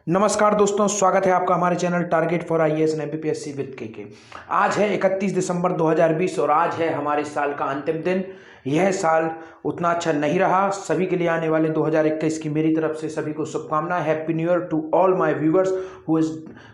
नमस्कार दोस्तों, स्वागत है आपका हमारे channel target for IAS and MPPSC with के। आज है 31 दिसंबर 2020 और आज है हमारे साल का अंतिम दिन। यह साल उतना अच्छा नहीं रहा। सभी के लिए आने वाले 2021 की मेरी तरफ से सभी को शुभकामनाएं। Happy new year to all my viewers who is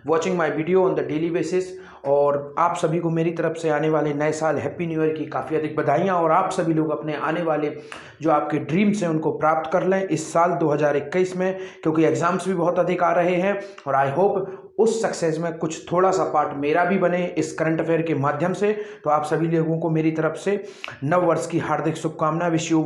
watching my video on the daily basis. और आप सभी को मेरी तरफ से आने वाले नए साल हैप्पी न्यू ईयर की काफ़ी अधिक बधाइयाँ। और आप सभी लोग अपने आने वाले जो आपके ड्रीम्स हैं उनको प्राप्त कर लें इस साल 2021 में, क्योंकि एग्जाम्स भी बहुत अधिक आ रहे हैं। और आई होप उस सक्सेस में कुछ थोड़ा सा पार्ट मेरा भी बने इस करंट अफेयर के माध्यम से। तो आप सभी लोगों को मेरी तरफ से नव वर्ष की हार्दिक शुभकामनाएं। Wish you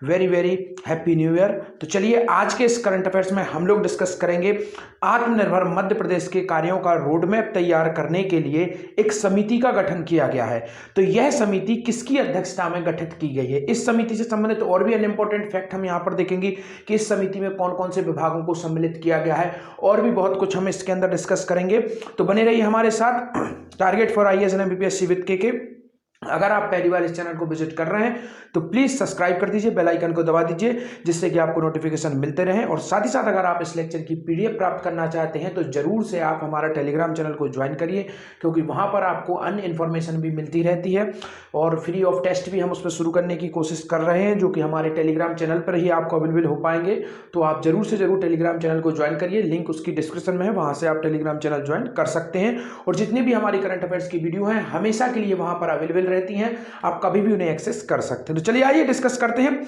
very very happy new year. तो चलिए, आज के इस करंट अफेयर्स में हम लोग डिस्कस करेंगे आत्मनिर्भर मध्य प्रदेश के कार्यों का रोड मैप तैयार करने के लिए एक समिति का गठन किया गया है। तो यह समिति किसकी अध्यक्षता में गठित की गई है? इस समिति से संबंधित और भी इंपॉर्टेंट फैक्ट हम यहाँ पर देखेंगे कि इस समिति में कौन कौन से विभागों को सम्मिलित किया गया है, और भी बहुत कुछ हम इसके अंदर डिस्कस करेंगे। तो बने रहिए हमारे साथ target for IAS and MPPSC with के। अगर आप पहली बार इस चैनल को विजिट कर रहे हैं तो प्लीज सब्सक्राइब कर दीजिए, बेल आइकन को दबा दीजिए, जिससे कि आपको नोटिफिकेशन मिलते रहें। और साथ ही साथ अगर आप इस लेक्चर की पीडीएफ प्राप्त करना चाहते हैं तो जरूर से आप हमारा टेलीग्राम चैनल को ज्वाइन करिए, क्योंकि वहां पर आपको अन्य इन्फॉर्मेशन भी मिलती रहती है। और फ्री ऑफ टेस्ट भी हम उस पर शुरू करने की कोशिश कर रहे हैं, जो कि हमारे टेलीग्राम चैनल पर ही आपको अवेलेबल हो पाएंगे। तो आप जरूर से जरूर टेलीग्राम चैनल को ज्वाइन करिए, लिंक उसकी डिस्क्रिप्शन में है, वहां से आप टेलीग्राम चैनल ज्वाइन कर सकते हैं। और जितनी भी हमारी करंट अफेयर्स की वीडियो हैं हमेशा के लिए वहां पर अवेलेबल रहती हैं, आप कभी भी उन्हें एक्सेस कर सकते हैं। तो चलिए आइए डिस्कस करते हैं।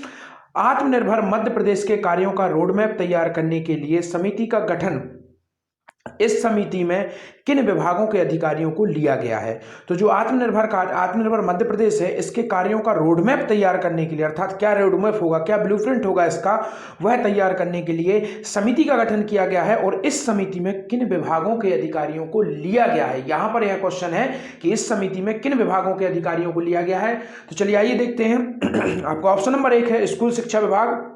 आत्मनिर्भर मध्य प्रदेश के कार्यों का रोड मैप तैयार करने के लिए समिति का गठन, इस समिति में किन विभागों के अधिकारियों को लिया गया है? तो जो आत्मनिर्भर मध्य प्रदेश है, इसके कार्यों का रोड मैप तैयार करने के लिए, अर्थात क्या रोड मैप होगा, क्या ब्लूप्रिंट होगा इसका, वह तैयार करने के लिए समिति का गठन किया गया है। और इस समिति में किन विभागों के अधिकारियों को लिया गया है? यहां पर यह क्वेश्चन है कि इस समिति में किन विभागों के अधिकारियों को लिया गया है। तो चलिए आइए देखते हैं। आपका ऑप्शन नंबर 1 है स्कूल शिक्षा विभाग,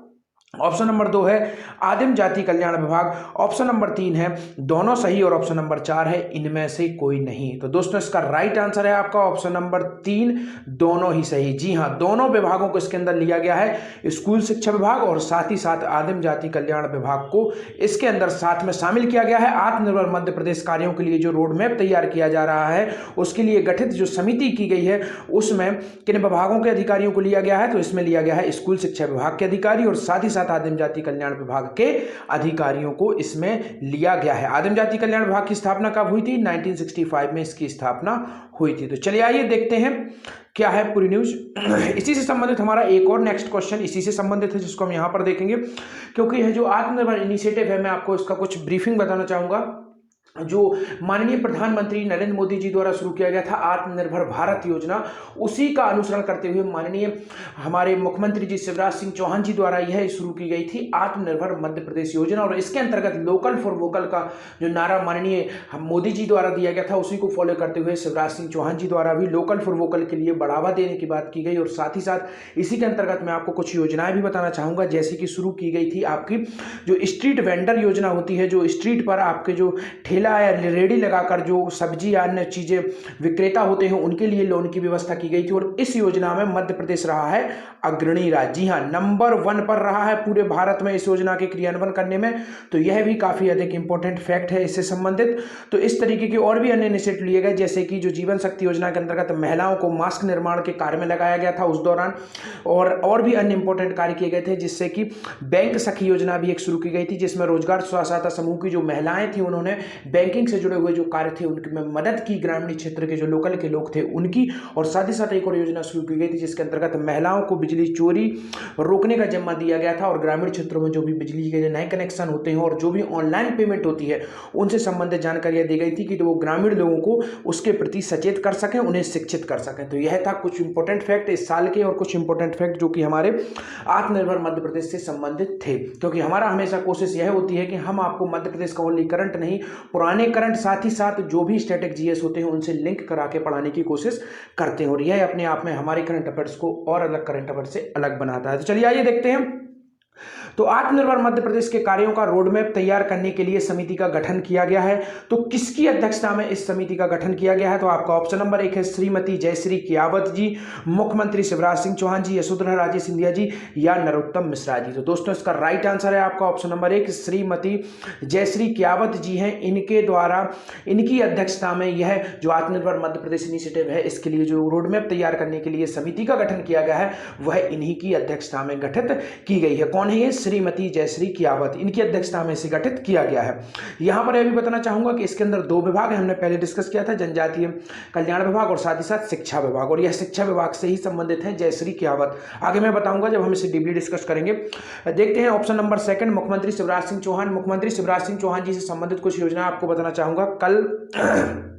ऑप्शन नंबर 2 है आदिम जाति कल्याण विभाग, ऑप्शन नंबर 3 है दोनों सही, और ऑप्शन नंबर 4 है इनमें से कोई नहीं। तो दोस्तों इसका राइट आंसर है आपका ऑप्शन नंबर 3, दोनों ही सही। जी हां, दोनों विभागों को इसके अंदर लिया गया है, स्कूल शिक्षा विभाग और साथ ही साथ आदिम जाति कल्याण विभाग को इसके अंदर साथ में शामिल किया गया है। आत्मनिर्भर मध्य प्रदेश कार्यों के लिए जो रोड मैप तैयार किया जा रहा है, उसके लिए गठित जो समिति की गई है, उसमें किन विभागों के अधिकारियों को लिया गया है? तो इसमें लिया गया है स्कूल शिक्षा विभाग के अधिकारी और साथ ही साथ आदिम जाति कल्याण विभाग के अधिकारियों को इसमें लिया गया है। आदिम जाति कल्याण विभाग की स्थापना कब हुई थी? 1965 में इसकी स्थापना हुई थी। तो चलिए आइए देखते हैं क्या है पूरी न्यूज। इसी से संबंधित हमारा एक और नेक्स्ट क्वेश्चन इसी से संबंधित है, जिसको हम यहां पर देखेंगे, क्योंकि यह जो आत्मनिर्भर इनिशिएटिव है, मैं आपको इसका कुछ ब्रीफिंग बताना चाहूंगा। जो माननीय प्रधानमंत्री नरेंद्र मोदी जी द्वारा शुरू किया गया था आत्मनिर्भर भारत योजना, उसी का अनुसरण करते हुए माननीय हमारे मुख्यमंत्री जी शिवराज सिंह चौहान जी द्वारा यह शुरू की गई थी आत्मनिर्भर मध्य प्रदेश योजना। और इसके अंतर्गत लोकल फॉर वोकल का जो नारा माननीय मोदी जी द्वारा दिया गया था, उसी को फॉलो करते हुए शिवराज सिंह चौहान जी द्वारा भी लोकल फॉर वोकल के लिए बढ़ावा देने की बात की गई। और साथ ही साथ इसी के अंतर्गत मैं आपको कुछ योजनाएं भी बताना चाहूंगा, जैसे कि शुरू की गई थी आपकी जो स्ट्रीट वेंडर योजना होती है, जो स्ट्रीट पर आपके जो ठेला या रेडी लगाकर जो सब्जी या अन्य चीजें विक्रेता होते हैं, उनके लिए लोन की व्यवस्था की गई थी। और इस योजना में मध्य प्रदेश रहा है अग्रणी राज्य। जी हां, नंबर 1 पर रहा है पूरे भारत में इस योजना के क्रियान्वयन करने में। तो यह भी काफी अधिक इंपॉर्टेंट फैक्ट है इससे संबंधित। तो इस तरीके के और भी अन्य इनिशिएटिव लिए गए, जैसे कि जो जीवन शक्ति योजना के अंतर्गत महिलाओं को मास्क निर्माण के कार्य में लगाया गया था उस दौरान, और भी अन्य इंपॉर्टेंट कार्य किए गए थे, जिससे कि बैंक सखी योजना भी एक शुरू की गई थी, जिसमें रोजगार स्वसहायता समूह की जो महिलाएं थी, उन्होंने बैंकिंग से जुड़े हुए जो कार्य थे उनकी में मदद की, ग्रामीण क्षेत्र के जो लोकल के लोग थे उनकी। और साथ ही साथ एक और योजना शुरू की गई थी, जिसके अंतर्गत महिलाओं को बिजली चोरी रोकने का जिम्मा दिया गया था, और ग्रामीण क्षेत्रों में जो भी बिजली के नए कनेक्शन होते हैं और जो भी ऑनलाइन पेमेंट होती है, उनसे संबंधित जानकारियां दी गई थी कि वो ग्रामीण लोगों को उसके प्रति सचेत कर सकें, उन्हें शिक्षित कर सकें। तो यह था कुछ इंपॉर्टेंट फैक्ट इस साल के, और कुछ इंपॉर्टेंट फैक्ट जो कि हमारे आत्मनिर्भर मध्य प्रदेश से संबंधित थे। क्योंकि हमारा हमेशा कोशिश यह होती है कि हम आपको मध्य प्रदेश का ओनली करंट नहीं, पुराने करंट साथ ही साथ जो भी स्टैटिक जीएस होते हैं उनसे लिंक करा के पढ़ाने की कोशिश करते हैं। और यह अपने आप में हमारे करंट अफेयर्स को और अलग करंट अफेयर्स से अलग बनाता है। तो चलिए आइए देखते हैं तो आत्मनिर्भर मध्य प्रदेश के कार्यों का रोड मैप तैयार करने के लिए समिति का गठन किया गया है। तो किसकी अध्यक्षता में इस समिति का गठन किया गया है? तो आपका ऑप्शन नंबर 1 है श्रीमती जयश्री कियावत जी, मुख्यमंत्री शिवराज सिंह चौहान जी, यशोधरा राजे सिंधिया जी या नरोत्तम मिश्रा जी। तो दोस्तों इसका राइट आंसर है आपका ऑप्शन नंबर 1 श्रीमती जयश्री कियावत जी हैं। इनके द्वारा, इनकी अध्यक्षता में यह जो आत्मनिर्भर मध्य प्रदेश इनिशिएटिव है, इसके लिए जो रोड मैप तैयार करने के लिए समिति का गठन किया गया है, वह इन्हीं की अध्यक्षता में गठित की गई है। कौन है ये? श्रीमती जयश्री कियावत, इनकी अध्यक्षता में इसे गठित किया गया है। यहां पर यह भी बताना चाहूंगा कि इसके अंदर 2 विभाग हैं, हमने पहले डिस्कस किया था, जनजातीय कल्याण विभाग और साथ ही साथ शिक्षा विभाग, और यह शिक्षा विभाग से ही संबंधित है जयश्री कियावत। आगे मैं बताऊंगा जब हम इसे डीपली डिस्कस करेंगे। देखते हैं ऑप्शन नंबर 2 मुख्यमंत्री शिवराज सिंह चौहान। मुख्यमंत्री शिवराज सिंह चौहान जी से संबंधित कुछ योजना आपको बताना चाहूंगा। कल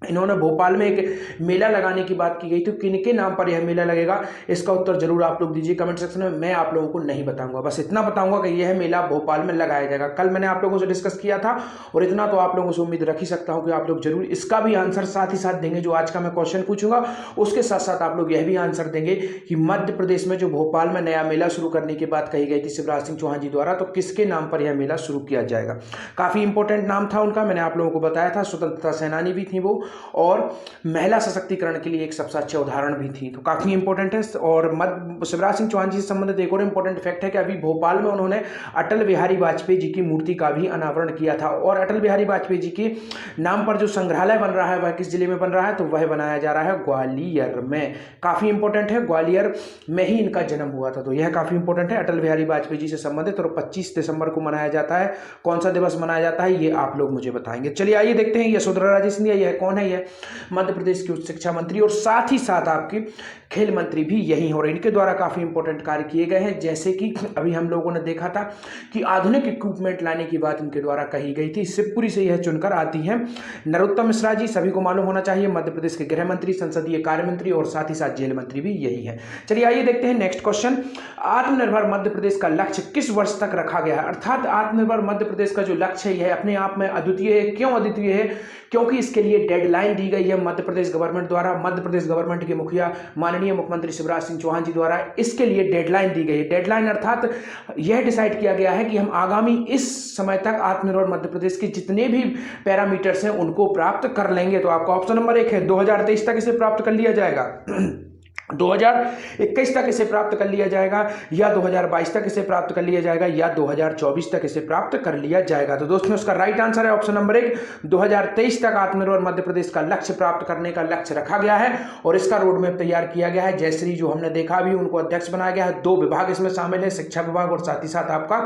इन्होंने भोपाल में एक मेला लगाने की बात की गई, तो किनके नाम पर यह मेला लगेगा? इसका उत्तर जरूर आप लोग दीजिए कमेंट सेक्शन में। मैं आप लोगों को नहीं बताऊंगा, बस इतना बताऊंगा कि यह मेला भोपाल में लगाया जाएगा। कल मैंने आप लोगों से डिस्कस किया था, और इतना तो आप लोगों से उम्मीद रख ही सकता हूं कि आप लोग जरूर इसका भी आंसर साथ ही साथ देंगे। जो आज का मैं क्वेश्चन पूछूंगा उसके साथ साथ आप लोग यह भी आंसर देंगे कि मध्य प्रदेश में जो भोपाल में नया मेला शुरू करने की बात कही गई थी शिवराज सिंह चौहान जी द्वारा, तो किसके नाम पर यह मेला शुरू किया जाएगा? काफी इंपॉर्टेंट नाम था उनका, मैंने आप लोगों को बताया था। स्वतंत्रता सेनानी भी थी वो, और महिला सशक्तिकरण के लिए एक सबसे अच्छा उदाहरण भी थी, तो काफी इंपॉर्टेंट है। और शिवराज सिंह चौहान जी से संबंधित एक और इंपॉर्टेंट फैक्ट है कि अभी भोपाल में उन्होंने अटल बिहारी वाजपेयी जी की मूर्ति का भी अनावरण किया था। और अटल बिहारी वाजपेयी जी के नाम पर जो संग्रहालय बन रहा है वह किस जिले में बन रहा है? तो वह बनाया जा रहा है ग्वालियर में। काफी इंपॉर्टेंट है, ग्वालियर में ही इनका जन्म हुआ था, तो यह काफी इंपॉर्टेंट है अटल बिहारी वाजपेयी जी से संबंधित। और 25 दिसंबर को मनाया जाता है। कौन सा दिवस मनाया जाता है ये आप लोग मुझे बताएंगे। चलिए आइए देखते हैं यशोधरा राजे सिंधिया, यह कौन है? यह मध्य प्रदेश की उच्च शिक्षा मंत्री और साथ ही साथ आपकी खेल मंत्री भी यही हो रहे। इनके द्वारा काफी इंपॉर्टेंट कार्य किए गए हैं, जैसे कि अभी हम लोगों ने देखा था कि आधुनिक इक्विपमेंट लाने की बात इनके द्वारा कही गई थी। शिवपुरी से यह चुनकर आती हैं नरोत्तम मिश्रा जी, सभी को मालूम होना चाहिए, मध्य प्रदेश के गृह मंत्री, संसदीय कार्य मंत्री और साथ ही साथ जेल मंत्री भी यही है। चलिए आइए देखते हैं नेक्स्ट क्वेश्चन। आत्मनिर्भर मध्य प्रदेश का लक्ष्य किस वर्ष तक रखा गया है? अर्थात आत्मनिर्भर मध्य प्रदेश का जो लक्ष्य है यह अपने आप में अद्वितीय है। क्यों अद्वितीय है? क्योंकि इसके लिए डेडलाइन दी गई है मध्य प्रदेश गवर्नमेंट द्वारा। मध्य प्रदेश गवर्नमेंट के मुखिया माननीय मुख्यमंत्री शिवराज सिंह चौहान जी द्वारा इसके लिए डेडलाइन दी गई है। डेडलाइन अर्थात यह डिसाइड किया गया है कि हम आगामी इस समय तक आत्मनिर्भर मध्य प्रदेश के जितने भी पैरामीटर्स हैं उनको प्राप्त कर लेंगे। तो आपका ऑप्शन नंबर 1 है 2023 तक इसे प्राप्त कर लिया जाएगा, 2021 तक इसे प्राप्त कर लिया जाएगा, या 2022 तक इसे प्राप्त कर लिया जाएगा, या 2024 तक इसे प्राप्त कर लिया जाएगा। तो दोस्तों उसका राइट आंसर है ऑप्शन नंबर 1, 2023 तक आत्मनिर्भर मध्य प्रदेश का लक्ष्य प्राप्त करने का लक्ष्य रखा गया है और इसका रोड मैप तैयार किया गया है। जयश्री जो हमने देखा अभी, उनको अध्यक्ष बनाया गया है। 2 विभाग इसमें शामिल है, शिक्षा विभाग और साथ ही साथ आपका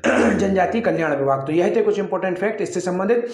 जनजातीय कल्याण विभाग। तो यह थे कुछ इंपॉर्टेंट फैक्ट इससे संबंधित।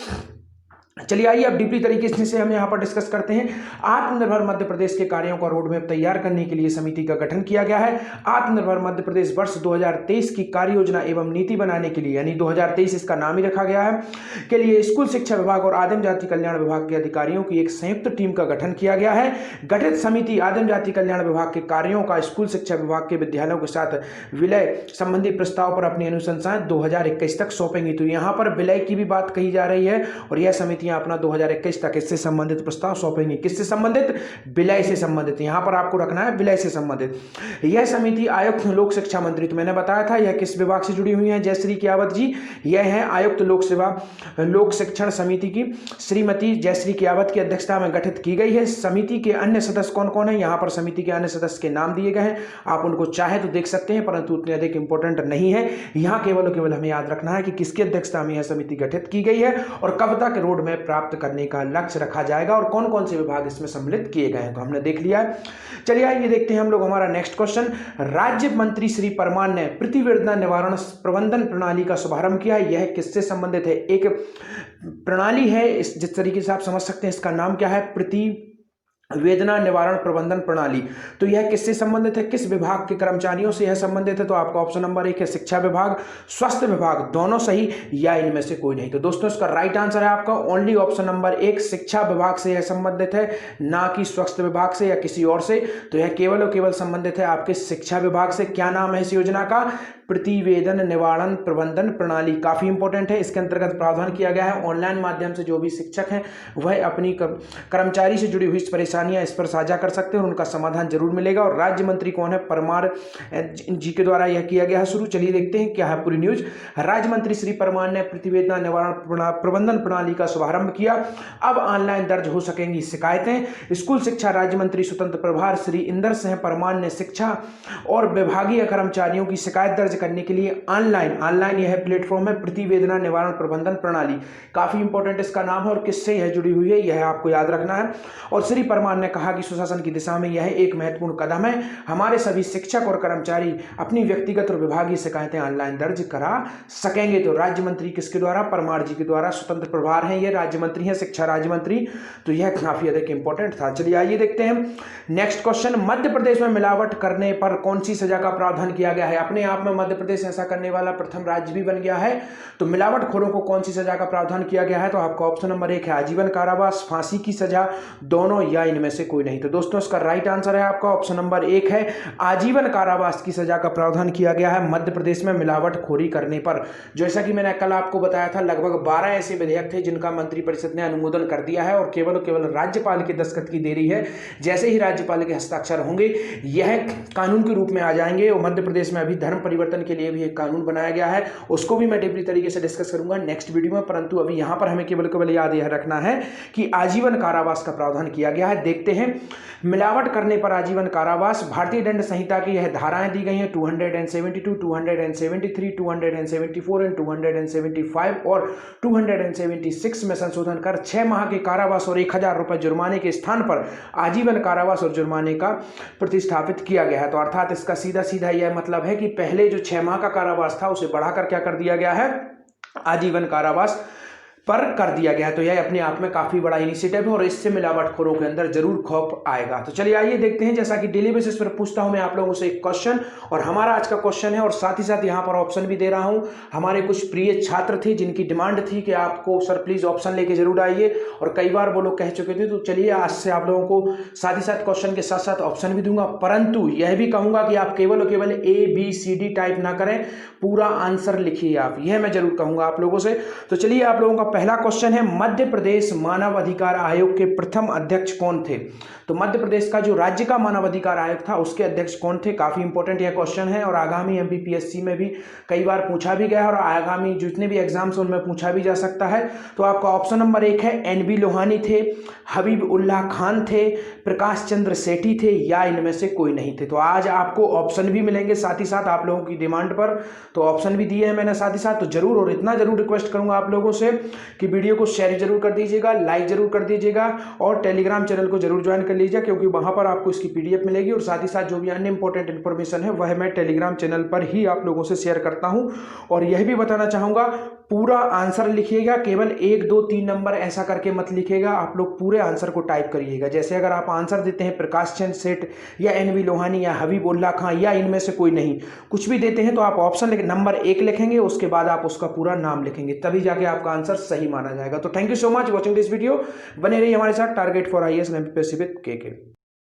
चलिए आइए अब डीपली तरीके से हम यहाँ पर डिस्कस करते हैं। आत्मनिर्भर मध्य प्रदेश के कार्यों का रोड मैप तैयार करने के लिए समिति का गठन किया गया है। आत्मनिर्भर मध्य प्रदेश वर्ष 2023 की कार्य योजना एवं नीति बनाने के लिए, यानी 2023 इसका नाम ही रखा गया है, के लिए स्कूल शिक्षा विभाग और आदिम जाति कल्याण विभाग के अधिकारियों की एक संयुक्त टीम का गठन किया गया है। गठित समिति आदिम जाति कल्याण विभाग के कार्यों का स्कूल शिक्षा विभाग के विद्यालयों के साथ विलय संबंधी प्रस्ताव पर अपनी अनुशंसाएं 2021 तक सौंपेंगी। तो यहाँ पर विलय की भी बात कही जा रही है और यह समिति अपना 2021 तक इससे संबंधित प्रस्ताव सौंपेंगे। किससे संबंधित? विलय से संबंधित। यहां पर आपको रखना है विलय से संबंधित। यह समिति आयुक्त लोक शिक्षा मंत्री, तो मैंने बताया था यह किस विभाग से जुड़ी हुई है जयश्री कियावत जी, यह है आयुक्त लोक शिक्षण समिति की श्रीमती जयश्री कियावत की अध्यक्षता में गठित की गई है। समिति के अन्य सदस्य कौन कौन है? यहां पर समिति के अन्य सदस्य के नाम दिए गए हैं, आप उनको चाहे तो देख सकते हैं, परंतु उतने अधिक इंपॉर्टेंट नहीं है। यहां केवल हमें याद रखना है कि किसकी अध्यक्षता में यह समिति गठित की गई है और कब तक रोड मैप प्राप्त करने का लक्ष्य रखा जाएगा और कौन कौन से विभाग इसमें सम्मिलित किए गए हैं, तो हमने देख लिया है। चलिए आइए देखते हैं हम लोग हमारा नेक्स्ट क्वेश्चन। राज्य मंत्री श्री परमार ने प्रतिवेदना निवारण प्रबंधन प्रणाली का शुभारंभ किया है। यह किससे संबंधित है? एक प्रणाली है, जिस तरीके से आप समझ सकते हैं इसका नाम क्या है, वेदना निवारण प्रबंधन प्रणाली। तो यह किससे संबंधित है? किस विभाग के कर्मचारियों से यह संबंधित है? तो आपका ऑप्शन नंबर 1 है शिक्षा विभाग, स्वास्थ्य विभाग, दोनों सही या इनमें से कोई नहीं। तो दोस्तों इसका राइट आंसर है आपका ओनली ऑप्शन नंबर 1, शिक्षा विभाग से यह संबंधित है, ना कि स्वास्थ्य विभाग से या किसी और से। तो यह केवल और केवल संबंधित है आपके शिक्षा विभाग से। क्या नाम है इस योजना का? प्रतिवेदन निवारण प्रबंधन प्रणाली। काफी इंपॉर्टेंट है। इसके अंतर्गत प्रावधान किया गया है ऑनलाइन माध्यम से जो भी शिक्षक हैं वह अपनी कर्मचारी से जुड़ी हुई परेशानी परेशानियां इस पर साझा कर सकते हैं और उनका समाधान जरूर मिलेगा। और राज्य मंत्री कौन है? परमार जी के द्वारा यह किया गया है शुरू। चलिए देखते हैं क्या है पूरी न्यूज। राज्य मंत्री श्री परमार ने प्रतिवेदन निवारण प्रबंधन प्रणाली का शुभारंभ किया। अब ऑनलाइन दर्ज हो सकेंगी शिकायतें। स्कूल शिक्षा राज्य मंत्री स्वतंत्र प्रभार श्री इंदर सिंह परमार ने शिक्षा और विभागीय कर्मचारियों की शिकायत दर्ज करने के लिए ऑनलाइन यह प्लेटफॉर्म है प्रतिवेदना निवारण प्रबंधन प्रणाली। काफी इंपॉर्टेंट इसका नाम है और किससे यह जुड़ी हुई है यह आपको याद रखना है। और श्री परमार ने कहा कि सुशासन की दिशा में यह एक महत्वपूर्ण कदम है। हमारे सभी शिक्षक और कर्मचारी अपनी व्यक्तिगत और विभागीय शिकायतें ऑनलाइन दर्ज करा सकेंगे। तो राज्य मंत्री किसके द्वारा? परमार जी के द्वारा। स्वतंत्र प्रभार है, ये राज्य मंत्री है, शिक्षा राज्य मंत्री। तो यह काफी अधिक इंपॉर्टेंट था। चलिए आइए देखते हैं नेक्स्ट क्वेश्चन। मध्य प्रदेश में मिलावट करने पर कौन सी सजा का प्रावधान किया गया है? अपने आप में मध्य प्रदेश ऐसा करने वाला प्रथम राज्य भी बन गया है। तो मिलावटखोरों को कौन सी सजा का प्रावधान किया गया है? तो आपका ऑप्शन नंबर 1 है आजीवन कारावास, फांसी की सजा, दोनों या इनमें से कोई नहीं। तो दोस्तों इसका राइट आंसर है आपका ऑप्शन नंबर 1 है आजीवन कारावास की सजा का प्रावधान किया गया है मध्य प्रदेश में मिलावटखोरी करने पर। जैसा कि मैंने कल आपको बताया था, लगभग 12 ऐसे विधेयक थे जिनका मंत्रिपरिषद ने अनुमोदन कर दिया है और केवल राज्यपाल के दस्तखत की देरी है। जैसे ही राज्यपाल के हस्ताक्षर होंगे यह कानून के रूप में आ जाएंगे। और मध्य प्रदेश में अभी धर्म परिवर्तन के लिए भी एक कानून बनाया गया है, उसको भी मैं डीपली तरीके से डिस्कस करूंगा नेक्स्ट वीडियो में। परंतु अभी यहां पर हमें केवल याद यह रखना है कि आजीवन कारावास का प्रावधान किया गया है। देखते हैं मिलावट करने पर आजीवन कारावास। भारतीय दंड संहिता की यह धाराएं दी गई हैं 272, 273, 274 एंड 275 और 276 में संशोधन कर 6 माह के कारावास और 1000 रुपए जुर्माने के स्थान पर आजीवन कारावास और जुर्माने का प्रतिस्थापित किया गया है। तो अर्थात इसका सीधा सीधा यह मतलब है कि पहले जो 6 माह का कारावास था उसे बढ़ाकर क्या कर दिया गया है? आजीवन कारावास पर कर दिया गया है। तो यह अपने आप में काफी बड़ा इनिशिएटिव है और इससे मिलावटखोरों के अंदर जरूर खौफ आएगा। तो चलिए आइए देखते हैं, जैसा कि डेली बेसिस पर पूछता हूं मैं आप लोगों से एक क्वेश्चन, और हमारा आज का क्वेश्चन है और साथ ही साथ यहां पर ऑप्शन भी दे रहा हूं। हमारे कुछ प्रिय छात्र थे जिनकी डिमांड थी कि आपको सर प्लीज ऑप्शन लेके जरूर आइए, और कई बार वो लोग कह चुके थे। तो चलिए आज से आप लोगों को साथ ही साथ क्वेश्चन के साथ साथ ऑप्शन भी दूंगा, परंतु यह भी कहूंगा कि आप केवल ABCD टाइप ना करें, पूरा आंसर लिखिए आप, यह मैं जरूर कहूंगा आप लोगों से। तो चलिए आप लोगों का पहला क्वेश्चन है, मध्य प्रदेश मानव अधिकार आयोग के प्रथम अध्यक्ष कौन थे? तो मध्य प्रदेश का जो राज्य का मानव अधिकार आयोग था उसके अध्यक्ष कौन थे? काफी इंपॉर्टेंट यह क्वेश्चन है और आगामी MPPSC में भी कई बार पूछा भी गया और आगामी जितने भी एग्जाम्स उनमें पूछा भी जा सकता है। तो आपका ऑप्शन नंबर 1 है NB लोहानी थे, हबीब उल्लाह खान थे, प्रकाश चंद्र सेठी थे, या इनमें से कोई नहीं थे। तो आज आपको ऑप्शन भी मिलेंगे साथ ही साथ आप लोगों की डिमांड पर, तो ऑप्शन भी दिए हैं मैंने साथ ही साथ। तो जरूर और इतना जरूर रिक्वेस्ट करूंगा आप लोगों से कि वीडियो को शेयर जरूर कर दीजिएगा, लाइक जरूर कर दीजिएगा और टेलीग्राम चैनल को जरूर ज्वाइन कर लीजिए, क्योंकि वहां पर आपको इसकी PDF मिलेगी और साथ ही साथ जो भी अन्य इंपॉर्टेंट इन्फॉर्मेशन है वह मैं टेलीग्राम चैनल पर ही आप लोगों से शेयर करता हूं। और यह भी बताना चाहूंगा, पूरा आंसर लिखिएगा, केवल 1, 2, 3 नंबर ऐसा करके मत लिखिएगा, आप लोग पूरे आंसर को टाइप करिएगा। जैसे अगर आप आंसर देते हैं प्रकाश चंद्र सेठ या NB लोहानी या हबीब उल्लाह खान या इनमें से कोई नहीं, कुछ भी देते हैं, तो आप ऑप्शन नंबर 1 लिखेंगे, उसके बाद आप उसका पूरा नाम लिखेंगे, तभी जाके आपका आंसर सही माना जाएगा। तो thank you so much watching this video. बने रहिए हमारे साथ, target for IAS and MPPSC with KK।